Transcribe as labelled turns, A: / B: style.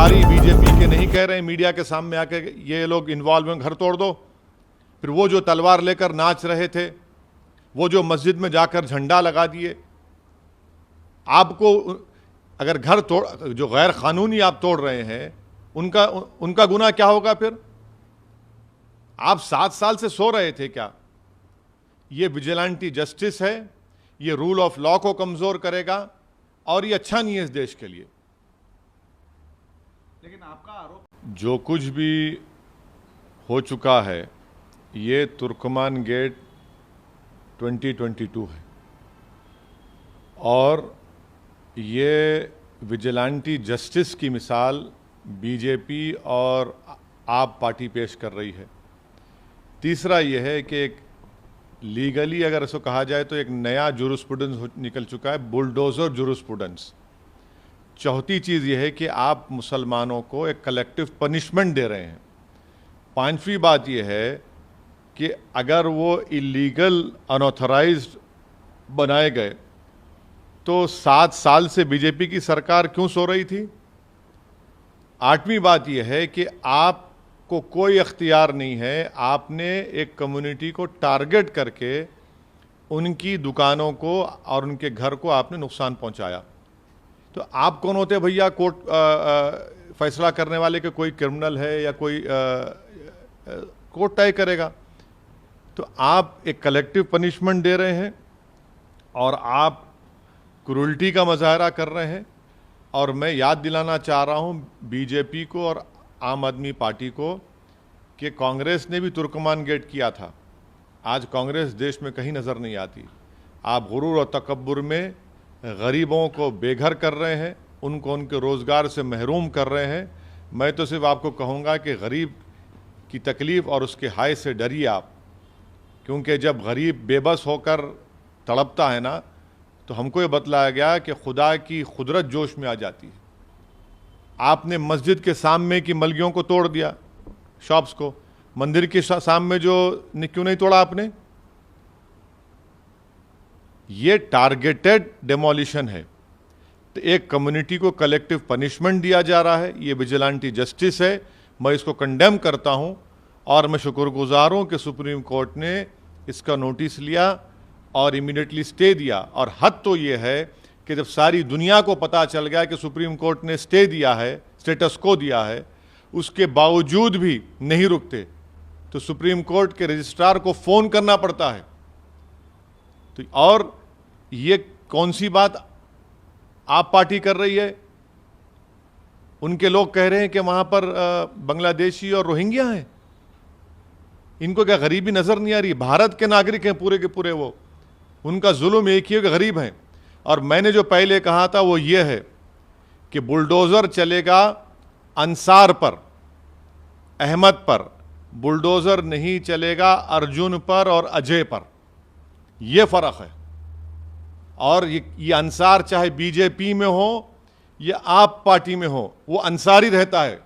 A: सारी बीजेपी के नहीं कह रहे हैं मीडिया के सामने आके ये लोग इन्वॉल्व हैं, घर तोड़ दो। फिर वो जो तलवार लेकर नाच रहे थे, वो जो मस्जिद में जाकर झंडा लगा दिए, आपको अगर घर तोड़ जो गैर कानूनी आप तोड़ रहे हैं उनका गुनाह क्या होगा? फिर आप 7 साल से सो रहे थे क्या? ये विजिलेंटी जस्टिस है, ये रूल ऑफ लॉ को कमजोर करेगा और ये अच्छा नहीं है इस देश के लिए।
B: लेकिन आपका आरोप,
A: जो कुछ भी हो चुका है ये तुर्कमान गेट 2022 है और ये विजिलेंटी जस्टिस की मिसाल बीजेपी और आप पार्टी पेश कर रही है। तीसरा ये है कि एक लीगली अगर इसको कहा जाए तो एक नया जुरिस्प्रूडेंस निकल चुका है, बुलडोजर जुरिस्प्रूडेंस। चौथी चीज़ यह है कि आप मुसलमानों को एक कलेक्टिव पनिशमेंट दे रहे हैं। पांचवी बात यह है कि अगर वो इलीगल अनऑथराइज्ड बनाए गए तो 7 साल से बीजेपी की सरकार क्यों सो रही थी? आठवीं बात यह है कि आपको कोई अख्तियार नहीं है, आपने एक कम्युनिटी को टारगेट करके उनकी दुकानों को और उनके घर को आपने नुकसान पहुंचाया। तो आप कौन होते भैया कोर्ट फैसला करने वाले कि कोई क्रिमिनल है या कोई कोर्ट तय करेगा? तो आप एक कलेक्टिव पनिशमेंट दे रहे हैं और आप क्रूरल्टी का मुजाहरा कर रहे हैं। और मैं याद दिलाना चाह रहा हूं बीजेपी को और आम आदमी पार्टी को कि कांग्रेस ने भी तुर्कमान गेट किया था। आज कांग्रेस देश में कहीं नज़र नहीं आती। आप गुरूर और तकब्बुर में गरीबों को बेघर कर रहे हैं, उनको उनके रोज़गार से महरूम कर रहे हैं। मैं तो सिर्फ आपको कहूँगा कि गरीब की तकलीफ़ और उसके हाय से डरिए आप, क्योंकि जब गरीब बेबस होकर तड़पता है ना तो हमको ये बतलाया गया कि खुदा की कुदरत जोश में आ जाती है। आपने मस्जिद के सामने की मलगियों को तोड़ दिया, शॉप्स को। मंदिर के सामने जो क्यों नहीं तोड़ा आपने? ये टारगेटेड डेमोलिशन है। तो एक कम्युनिटी को कलेक्टिव पनिशमेंट दिया जा रहा है, ये विजिलेंटी जस्टिस है। मैं इसको कंडेम करता हूं और मैं शुक्रगुजार हूं कि सुप्रीम कोर्ट ने इसका नोटिस लिया और इमीडिएटली स्टे दिया। और हद तो ये है कि जब सारी दुनिया को पता चल गया कि सुप्रीम कोर्ट ने स्टे दिया है, स्टेटस को दिया है, उसके बावजूद भी नहीं रुकते तो सुप्रीम कोर्ट के रजिस्ट्रार को फ़ोन करना पड़ता है। तो और ये कौन सी बात आप पार्टी कर रही है? उनके लोग कह रहे हैं कि वहां पर बांग्लादेशी और रोहिंग्या हैं। इनको क्या गरीबी नजर नहीं आ रही? भारत के नागरिक हैं पूरे के पूरे, वो उनका जुल्म एक ही है कि गरीब हैं। और मैंने जो पहले कहा था वो ये है कि बुलडोजर चलेगा अंसार पर, अहमद पर, बुलडोजर नहीं चलेगा अर्जुन पर और अजय पर। यह फर्क है। और ये अंसार चाहे बीजेपी में हो या आप पार्टी में हो, वो अंसारी रहता है।